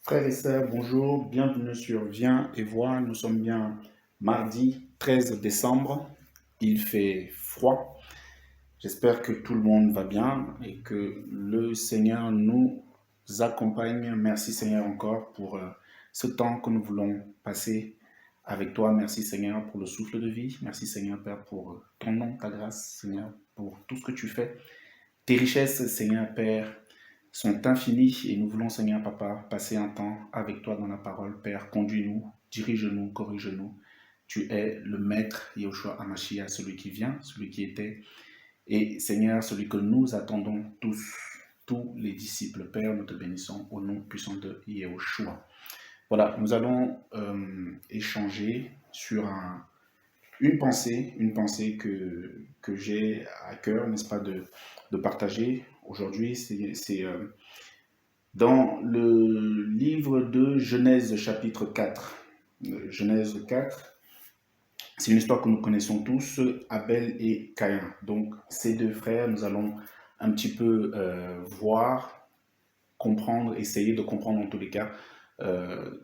Frères et sœurs, bonjour, bienvenue sur Viens et vois. Nous sommes bien mardi 13 décembre. Il fait froid. J'espère que tout le monde va bien et que le Seigneur nous accompagne. Merci Seigneur encore pour ce temps que nous voulons passer avec toi. Merci Seigneur pour le souffle de vie. Merci Seigneur Père pour ton nom, ta grâce Seigneur, pour tout ce que tu fais. Tes richesses Seigneur Père sont infinies et nous voulons, Seigneur Papa, passer un temps avec toi dans la parole. Père, conduis-nous, dirige-nous, corrige-nous. Tu es le maître, Yahushua Hamashiach, celui qui vient, celui qui était, et Seigneur, celui que nous attendons tous les disciples. Père, nous te bénissons au nom puissant de Yahushua. Voilà, nous allons échanger sur une pensée que j'ai à cœur, n'est-ce pas, de partager aujourd'hui. C'est dans le livre de Genèse chapitre 4. Genèse 4, c'est une histoire que nous connaissons tous, Abel et Caïn. Donc ces deux frères, nous allons un petit peu voir, comprendre, essayer de comprendre en tous les cas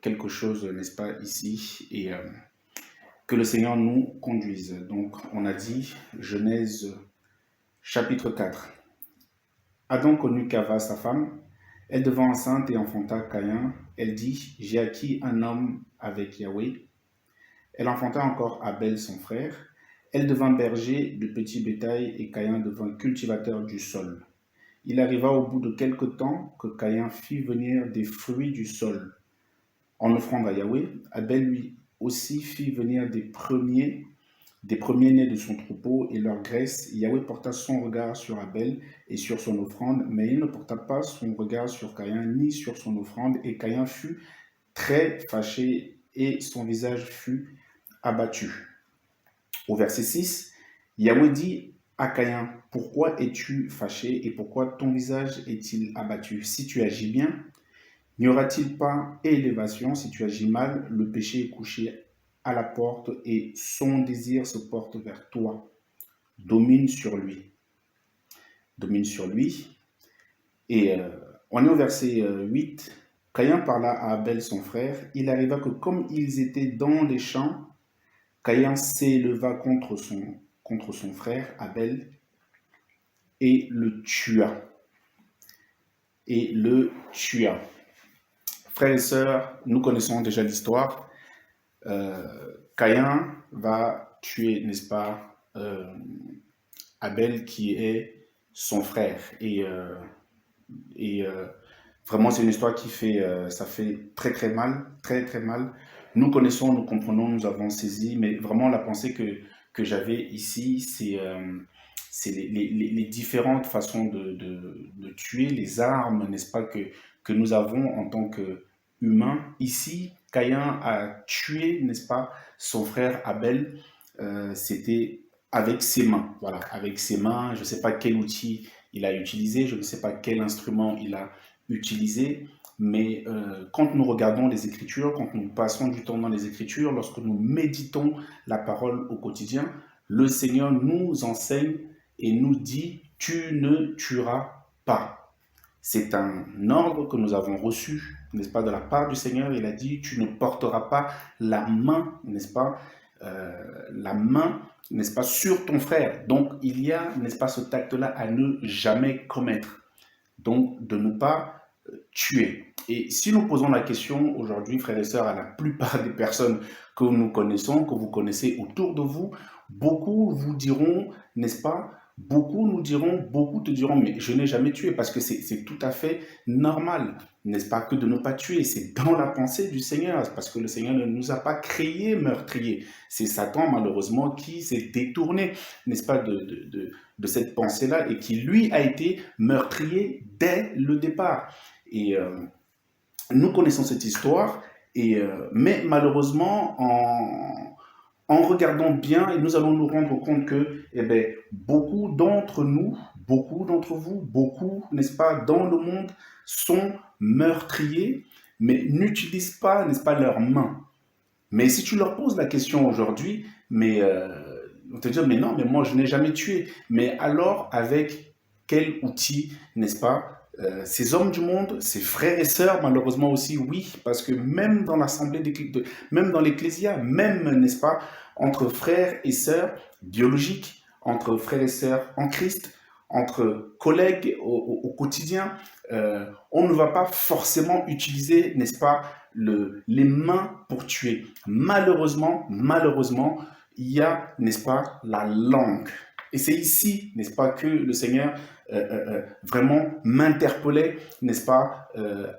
quelque chose, n'est-ce pas, ici, et que le Seigneur nous conduise. Donc on a dit Genèse chapitre 4. Adam connut Cava, sa femme. Elle devint enceinte et enfanta Caïn. Elle dit, j'ai acquis un homme avec Yahweh. Elle enfanta encore Abel, son frère. Elle devint berger de petit bétail et Caïn devint cultivateur du sol. Il arriva au bout de quelque temps que Caïn fit venir des fruits du sol en offrande à Yahweh. Abel lui aussi fit venir des premiers-nés de son troupeau et leur graisse. Yahweh porta son regard sur Abel et sur son offrande, mais il ne porta pas son regard sur Caïn ni sur son offrande, et Caïn fut très fâché et son visage fut abattu. Au verset 6, Yahweh dit à Caïn, pourquoi es-tu fâché et pourquoi ton visage est-il abattu? Si tu agis bien, n'y aura-t-il pas élévation? Si tu agis mal, le péché est couché à la porte et son désir se porte vers toi. Domine sur lui. Domine sur lui. Et on est au verset 8. Caïn parla à Abel son frère. Il arriva que comme ils étaient dans les champs, Caïn s'éleva contre son frère Abel et le tua. Et le tua. Frères et sœurs, nous connaissons déjà l'histoire. Caïn va tuer, n'est-ce pas, Abel qui est son frère. Et vraiment, c'est une histoire qui fait, ça fait très très mal, très très mal. Nous connaissons, nous comprenons, nous avons saisi, mais vraiment la pensée que j'avais ici, c'est les différentes façons de tuer, les armes, n'est-ce pas, que nous avons en tant qu'humains. Ici, Caïn a tué, n'est-ce pas, son frère Abel, c'était avec ses mains, voilà, avec ses mains. Je ne sais pas quel outil il a utilisé, je ne sais pas quel instrument il a utilisé, mais quand nous regardons les Écritures, quand nous passons du temps dans les Écritures, lorsque nous méditons la parole au quotidien, le Seigneur nous enseigne et nous dit, tu ne tueras pas. C'est un ordre que nous avons reçu, n'est-ce pas, de la part du Seigneur. Il a dit, tu ne porteras pas la main, n'est-ce pas, la main, n'est-ce pas, sur ton frère. Donc, il y a, n'est-ce pas, ce acte-là à ne jamais commettre. Donc, de ne pas tuer. Et si nous posons la question aujourd'hui, frères et sœurs, à la plupart des personnes que nous connaissons, que vous connaissez autour de vous, beaucoup vous diront, n'est-ce pas, beaucoup te diront, mais je n'ai jamais tué, parce que c'est tout à fait normal, n'est-ce pas, que de ne pas tuer. C'est dans la pensée du Seigneur, parce que le Seigneur ne nous a pas créés meurtriers. C'est Satan, malheureusement, qui s'est détourné, n'est-ce pas, de cette pensée-là, et qui, lui, a été meurtrier dès le départ. Et nous connaissons cette histoire, mais malheureusement, en regardant bien, nous allons nous rendre compte que beaucoup d'entre nous, beaucoup d'entre vous, beaucoup, n'est-ce pas, dans le monde, sont meurtriers, mais n'utilisent pas, n'est-ce pas, leurs mains. Mais si tu leur poses la question aujourd'hui, on te dit, mais non, mais moi je n'ai jamais tué. Mais alors, avec quel outil, n'est-ce pas, ces hommes du monde, ces frères et sœurs, malheureusement aussi, oui, parce que même dans l'assemblée, même dans l'ecclésia, même, n'est-ce pas, entre frères et sœurs biologiques, entre frères et sœurs en Christ, entre collègues au quotidien, on ne va pas forcément utiliser, n'est-ce pas, les mains pour tuer. Malheureusement, il y a, n'est-ce pas, la langue. Et c'est ici, n'est-ce pas, que le Seigneur vraiment m'interpellait, n'est-ce pas,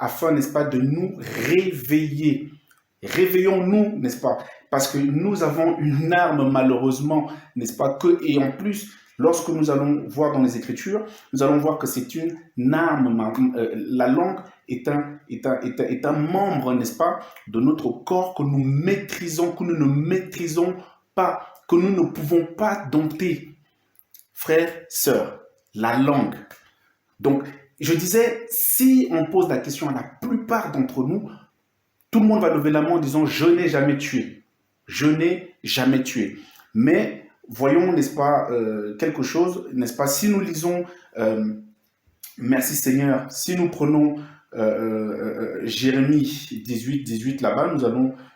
afin, n'est-ce pas, de nous réveiller. Réveillons-nous, n'est-ce pas? Parce que nous avons une arme, malheureusement, n'est-ce pas? Et en plus, lorsque nous allons voir dans les Écritures, nous allons voir que c'est une arme. La langue est un membre, n'est-ce pas, de notre corps que nous maîtrisons, que nous ne maîtrisons pas, que nous ne pouvons pas dompter. Frères, sœurs, la langue. Donc, je disais, si on pose la question à la plupart d'entre nous, tout le monde va lever la main en disant « je n'ai jamais tué ». Je n'ai jamais tué. Mais voyons, n'est-ce pas, quelque chose, n'est-ce pas, si nous lisons, merci Seigneur, si nous prenons Jérémie 18 là-bas,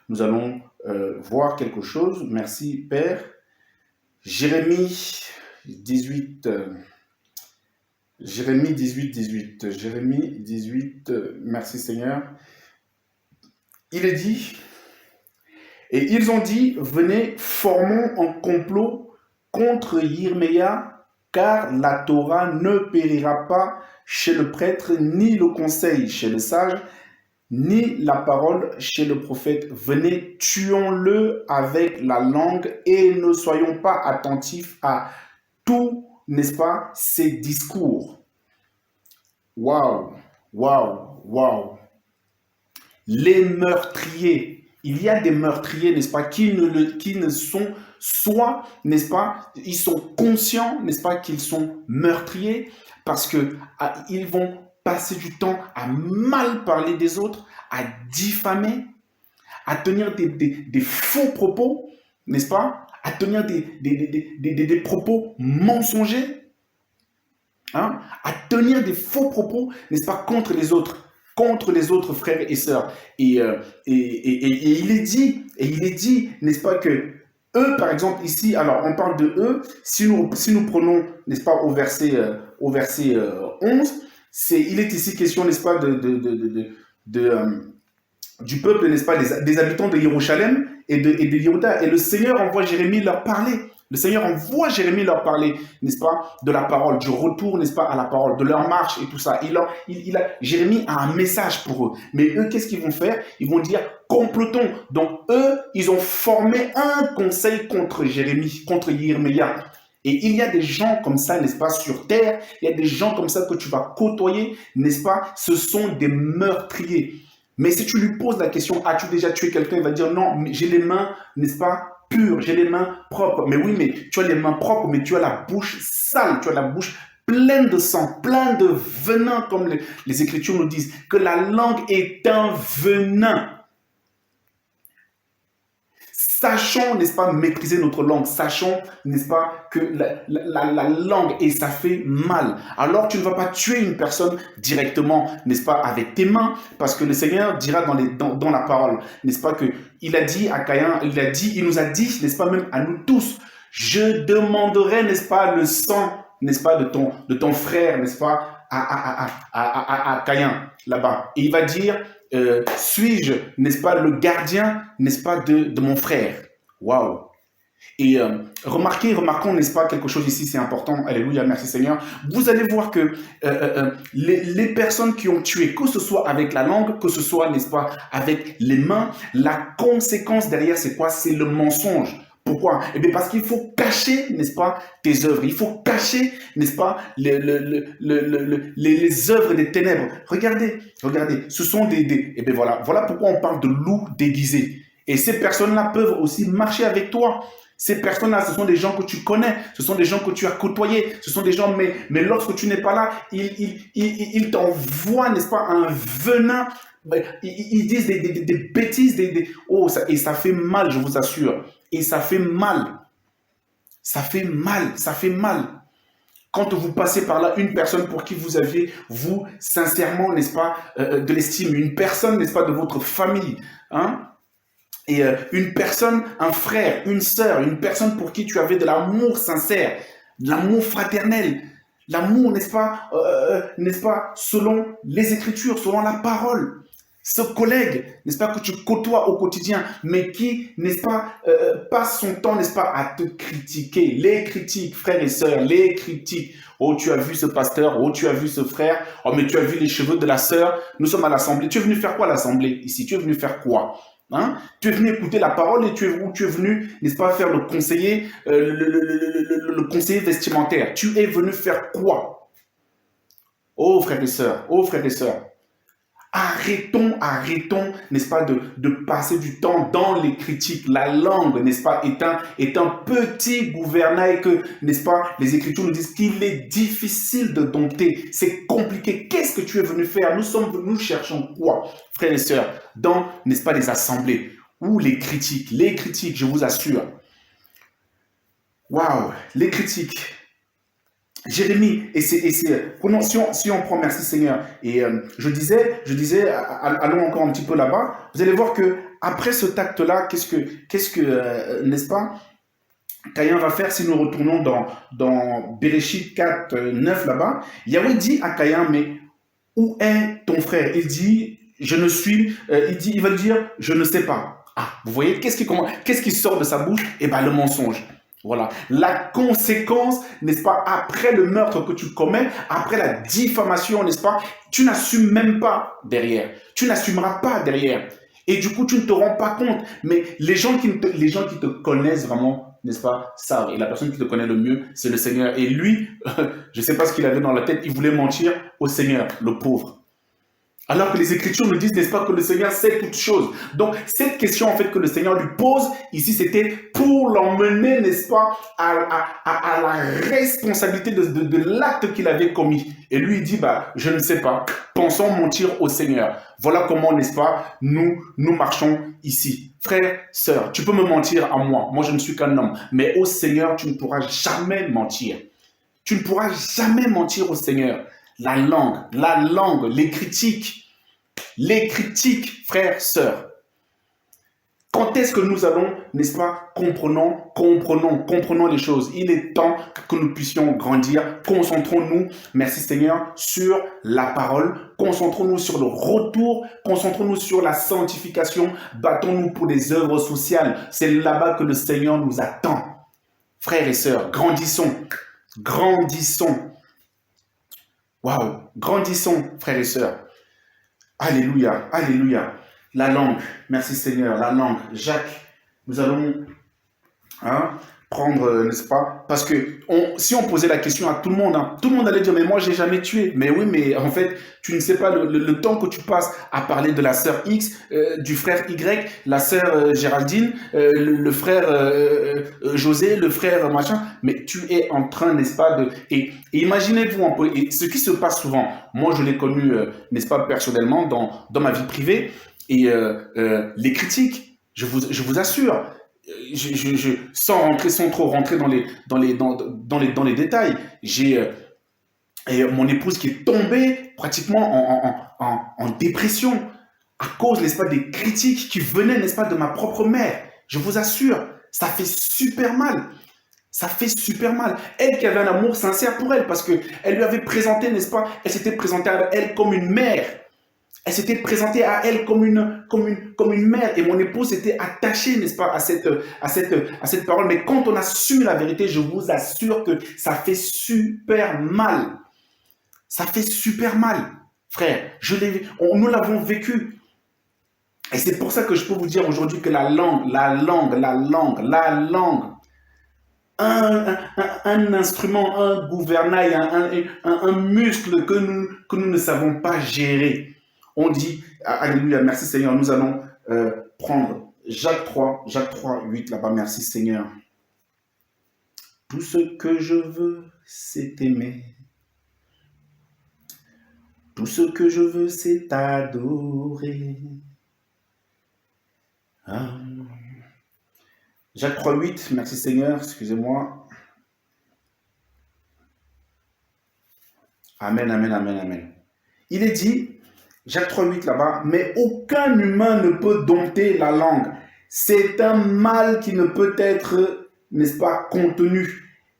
nous allons voir quelque chose. Merci Père. Jérémie 18, Jérémie 18, merci Seigneur. Il est dit, et ils ont dit, venez, formons un complot contre Yirmeya, car la Torah ne périra pas chez le prêtre, ni le conseil chez le sage, ni la parole chez le prophète. Venez, tuons-le avec la langue et ne soyons pas attentifs à tout, n'est-ce pas, ces discours. Waouh, waouh, waouh. Les meurtriers, il y a des meurtriers, n'est-ce pas, qui ne sont soit, n'est-ce pas, ils sont conscients, n'est-ce pas, qu'ils sont meurtriers parce que ils vont passer du temps à mal parler des autres, à diffamer, à tenir des faux propos, n'est-ce pas, à tenir des propos mensongers, hein, à tenir des faux propos, n'est-ce pas, contre les autres frères et sœurs. Et il est dit, n'est-ce pas, que eux, par exemple, ici, alors on parle de eux, si nous prenons, n'est-ce pas, au verset 11, il est ici question, n'est-ce pas, du peuple, n'est-ce pas, des habitants de Jérusalem et de Yehuda. Et le Seigneur envoie Jérémie leur parler. Le Seigneur envoie Jérémie leur parler, n'est-ce pas, de la parole, du retour, n'est-ce pas, à la parole, de leur marche et tout ça. Jérémie a un message pour eux. Mais eux, qu'est-ce qu'ils vont faire? Ils vont dire, complotons. Donc, eux, ils ont formé un conseil contre Jérémie, contre Yirmeya. Et il y a des gens comme ça, n'est-ce pas, sur terre. Il y a des gens comme ça que tu vas côtoyer, n'est-ce pas? Ce sont des meurtriers. Mais si tu lui poses la question, as-tu déjà tué quelqu'un? Il va dire, non, j'ai les mains, n'est-ce pas, pures, j'ai les mains propres. Mais oui, mais tu as les mains propres, mais tu as la bouche sale, tu as la bouche pleine de sang, plein de venin, comme les Écritures nous disent, que la langue est un venin. Sachons, n'est-ce pas, maîtriser notre langue. Sachons, n'est-ce pas, que la langue, et ça fait mal. Alors, tu ne vas pas tuer une personne directement, n'est-ce pas, avec tes mains, parce que le Seigneur dira dans la parole, n'est-ce pas, que il a dit à Caïn, il nous a dit, n'est-ce pas, même à nous tous, je demanderai, n'est-ce pas, le sang, n'est-ce pas, de ton frère, n'est-ce pas, à Caïn, là-bas. Et il va dire, suis-je, n'est-ce pas, le gardien, n'est-ce pas, de mon frère. Waouh. Et remarquons, n'est-ce pas, quelque chose ici, c'est important. Alléluia, merci Seigneur. Vous allez voir que les personnes qui ont tué, que ce soit avec la langue, que ce soit, n'est-ce pas, avec les mains, la conséquence derrière, c'est quoi? C'est le mensonge. Pourquoi? Eh bien, parce qu'il faut cacher, n'est-ce pas, tes œuvres. Il faut cacher, n'est-ce pas, les œuvres des ténèbres. Regardez, ce sont eh bien, voilà pourquoi on parle de loups déguisés. Et ces personnes-là peuvent aussi marcher avec toi. Ces personnes-là, ce sont des gens que tu connais, ce sont des gens que tu as côtoyés, ce sont des gens, mais lorsque tu n'es pas là, ils t'envoient, n'est-ce pas, un venin. Ils disent des bêtises, et ça fait mal, je vous assure. Et ça fait mal. Ça fait mal. Quand vous passez par là, une personne pour qui vous aviez, vous, sincèrement, n'est-ce pas, de l'estime, une personne, n'est-ce pas, de votre famille, hein, et une personne, un frère, une sœur, une personne pour qui tu avais de l'amour sincère, de l'amour fraternel, l'amour, n'est-ce pas, selon les Écritures, selon la parole. Ce collègue, n'est-ce pas, que tu côtoies au quotidien, mais qui, n'est-ce pas, passe son temps, n'est-ce pas, à te critiquer. Les critiques, frères et sœurs, les critiques. Oh, tu as vu ce pasteur, oh, tu as vu ce frère, oh, mais tu as vu les cheveux de la sœur. Nous sommes à l'assemblée. Tu es venu faire quoi à l'assemblée ici? Tu es venu faire quoi? Hein? Tu es venu écouter la parole et tu es venu, n'est-ce pas, faire le conseiller, le conseiller vestimentaire. Tu es venu faire quoi? Oh frères et sœurs, arrêtons, n'est-ce pas, de passer du temps dans les critiques. La langue, n'est-ce pas, est un petit gouvernail que, n'est-ce pas, les Écritures nous disent qu'il est difficile de dompter. C'est compliqué. Qu'est-ce que tu es venu faire? Nous cherchons quoi, frères et sœurs, dans, n'est-ce pas, les assemblées ou les critiques. Les critiques, je vous assure. Waouh, les critiques. Jérémie, si on prend, merci Seigneur, et je disais, allons encore un petit peu là-bas, vous allez voir que après ce acte-là, qu'est-ce que n'est-ce pas, Caïn va faire si nous retournons dans Béréchit 4, 9 là-bas. Yahweh dit à Caïn, mais où est ton frère? Il dit, je ne suis, il va dire, je ne sais pas. Ah, vous voyez, qu'est-ce qui sort de sa bouche? Eh bien, le mensonge. Voilà. La conséquence, n'est-ce pas, après le meurtre que tu commets, après la diffamation, n'est-ce pas, tu n'assumes même pas derrière. Tu n'assumeras pas derrière. Et du coup, tu ne te rends pas compte. Mais les gens qui te connaissent vraiment, n'est-ce pas, savent. Et la personne qui te connaît le mieux, c'est le Seigneur. Et lui, je ne sais pas ce qu'il avait dans la tête, il voulait mentir au Seigneur, le pauvre. Alors que les Écritures nous disent, n'est-ce pas, que le Seigneur sait toutes choses. Donc, cette question, en fait, que le Seigneur lui pose, ici, c'était pour l'emmener, n'est-ce pas, à la responsabilité de l'acte qu'il avait commis. Et lui, il dit, bah, je ne sais pas, pensons mentir au Seigneur. Voilà comment, n'est-ce pas, nous marchons ici. Frère, sœur, tu peux me mentir à moi. Moi, je ne suis qu'un homme. Mais au Seigneur, tu ne pourras jamais mentir. Tu ne pourras jamais mentir au Seigneur. La langue, les critiques, frères, sœurs. Quand est-ce que nous allons, n'est-ce pas, comprenons les choses. Il est temps que nous puissions grandir. Concentrons-nous, merci Seigneur, sur la parole. Concentrons-nous sur le retour. Concentrons-nous sur la sanctification. Battons-nous pour des œuvres sociales. C'est là-bas que le Seigneur nous attend. Frères et sœurs, grandissons. Waouh, grandissons, frères et sœurs. Alléluia, alléluia. La langue, merci Seigneur, la langue. Jacques, nous allons prendre, n'est-ce pas? Parce que si on posait la question à tout le monde allait dire, mais moi, j'ai jamais tué. Mais oui, mais en fait, tu ne sais pas le temps que tu passes à parler de la sœur X, du frère Y, la sœur Géraldine, le frère José, le frère machin. Mais tu es en train, n'est-ce pas, et imaginez-vous un peu, et ce qui se passe souvent, moi, je l'ai connu, n'est-ce pas, personnellement, dans ma vie privée, et les critiques, je vous assure, sans trop rentrer dans les détails, j'ai mon épouse qui est tombée pratiquement en dépression à cause, n'est-ce pas, des critiques qui venaient, n'est-ce pas, de ma propre mère. Je vous assure, ça fait super mal. Ça fait super mal. Elle qui avait un amour sincère pour elle, parce qu'elle lui avait présenté, n'est-ce pas, elle s'était présentée à elle comme une mère. Elle s'était présentée à elle comme une mère. Et mon épouse était attachée, n'est-ce pas, à cette parole. Mais quand on assume la vérité, je vous assure que ça fait super mal. Ça fait super mal, frère. Nous l'avons vécu. Et c'est pour ça que je peux vous dire aujourd'hui que la langue, un instrument, un gouvernail, un muscle que nous ne savons pas gérer. On dit, alléluia, merci Seigneur, nous allons prendre Jacques 3, 8 là-bas, merci Seigneur. Tout ce que je veux, c'est aimer. Tout ce que je veux, c'est adorer. Jacques 3, 8, merci Seigneur, excusez-moi. Amen, amen, amen, amen. Il est dit, Jacques 3,8 là-bas, mais aucun humain ne peut dompter la langue. C'est un mal qui ne peut être, n'est-ce pas, contenu.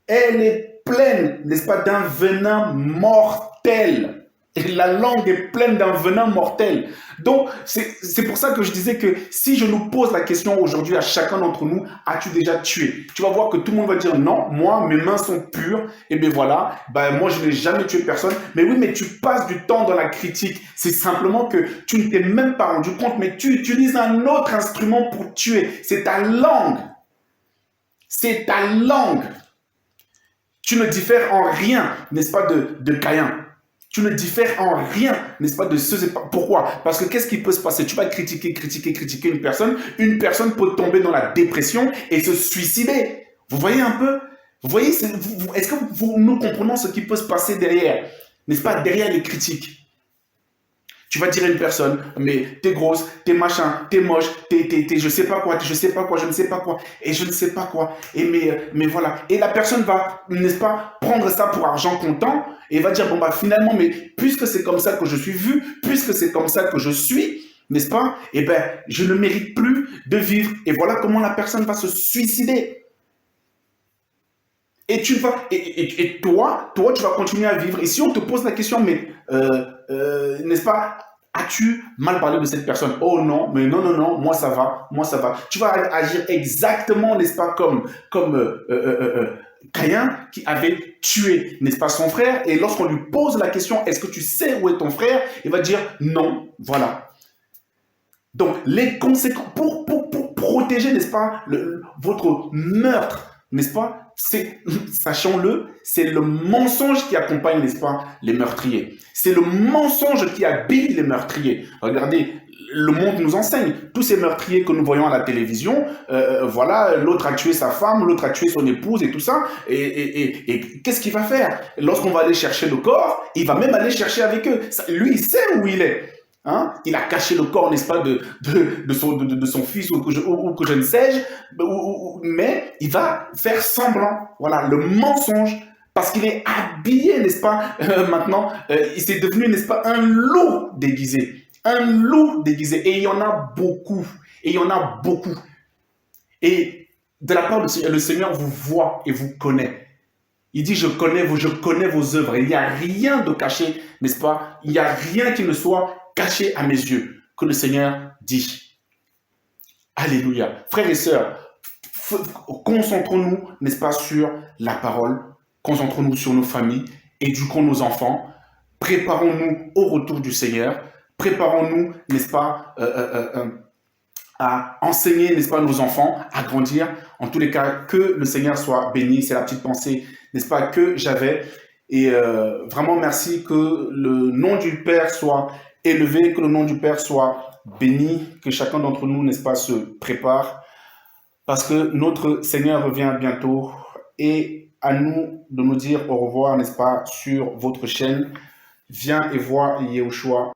Elle est pleine, n'est-ce pas, d'un venin mortel. Et la langue est pleine d'un venin mortel. Donc, c'est pour ça que je disais que si je nous pose la question aujourd'hui à chacun d'entre nous, as-tu déjà tué? Tu vas voir que tout le monde va dire non, moi, mes mains sont pures, et bien voilà, ben moi, je n'ai jamais tué personne. Mais oui, mais tu passes du temps dans la critique. C'est simplement que tu ne t'es même pas rendu compte, mais tu utilises un autre instrument pour tuer. C'est ta langue. C'est ta langue. Tu ne diffères en rien, n'est-ce pas, de Caïn. Tu ne diffères en rien, n'est-ce pas, de ceux... Pourquoi? Parce que qu'est-ce qui peut se passer? Tu vas critiquer une personne peut tomber dans la dépression et se suicider. Vous voyez un peu? Vous voyez, est-ce que nous comprenons ce qui peut se passer derrière? N'est-ce pas, derrière les critiques? Tu vas dire à une personne, mais t'es grosse, t'es machin, t'es moche, je sais pas quoi, je sais pas quoi, je ne sais pas quoi, et je ne sais pas quoi. Et mais voilà. Et la personne va, n'est-ce pas, prendre ça pour argent comptant et va dire, bon bah finalement, mais puisque c'est comme ça que je suis vu, puisque c'est comme ça que je suis, n'est-ce pas, eh ben, je ne mérite plus de vivre. Et voilà comment la personne va se suicider. Et tu vas, et toi, tu vas continuer à vivre. Et si on te pose la question, mais n'est-ce pas, as-tu mal parlé de cette personne? Oh non, mais non, non, non, moi ça va, moi ça va. Tu vas agir exactement, n'est-ce pas, comme Caïn qui avait tué, n'est-ce pas, son frère. Et lorsqu'on lui pose la question, est-ce que tu sais où est ton frère? Il va dire non, voilà. Donc, les conséquences, pour protéger, n'est-ce pas, votre meurtre, n'est-ce pas, sachons-le, c'est le mensonge qui accompagne, n'est-ce pas, les meurtriers. C'est le mensonge qui habille les meurtriers. Regardez, le monde nous enseigne. Tous ces meurtriers que nous voyons à la télévision, voilà, l'autre a tué sa femme, l'autre a tué son épouse et tout ça. Et qu'est-ce qu'il va faire? Lorsqu'on va aller chercher le corps, il va même aller chercher avec eux. Lui, il sait où il est. Hein? Il a caché le corps, n'est-ce pas, de son fils ou que je ne sais-je, mais il va faire semblant. Voilà, le mensonge, parce qu'il est habillé, n'est-ce pas, maintenant, il s'est devenu, n'est-ce pas, un loup déguisé. Un loup déguisé. Et il y en a beaucoup. Et il y en a beaucoup. Et de la part du Seigneur, le Seigneur vous voit et vous connaît. Il dit, je connais vos œuvres. Il n'y a rien de caché, n'est-ce pas? Il n'y a rien qui ne soit caché à mes yeux, que le Seigneur dit. Alléluia. Frères et sœurs, concentrons-nous, n'est-ce pas, sur la parole. Concentrons-nous sur nos familles. Éduquons nos enfants. Préparons-nous au retour du Seigneur. Préparons-nous, n'est-ce pas, à enseigner, n'est-ce pas, nos enfants, à grandir. En tous les cas, que le Seigneur soit béni. C'est la petite pensée, n'est-ce pas, que j'avais. Et vraiment, merci, que le nom du Père soit élevé, que le nom du Père soit béni, que chacun d'entre nous, n'est-ce pas, se prépare. Parce que notre Seigneur revient bientôt. Et à nous de nous dire au revoir, n'est-ce pas, sur votre chaîne. Viens et vois Yahushua.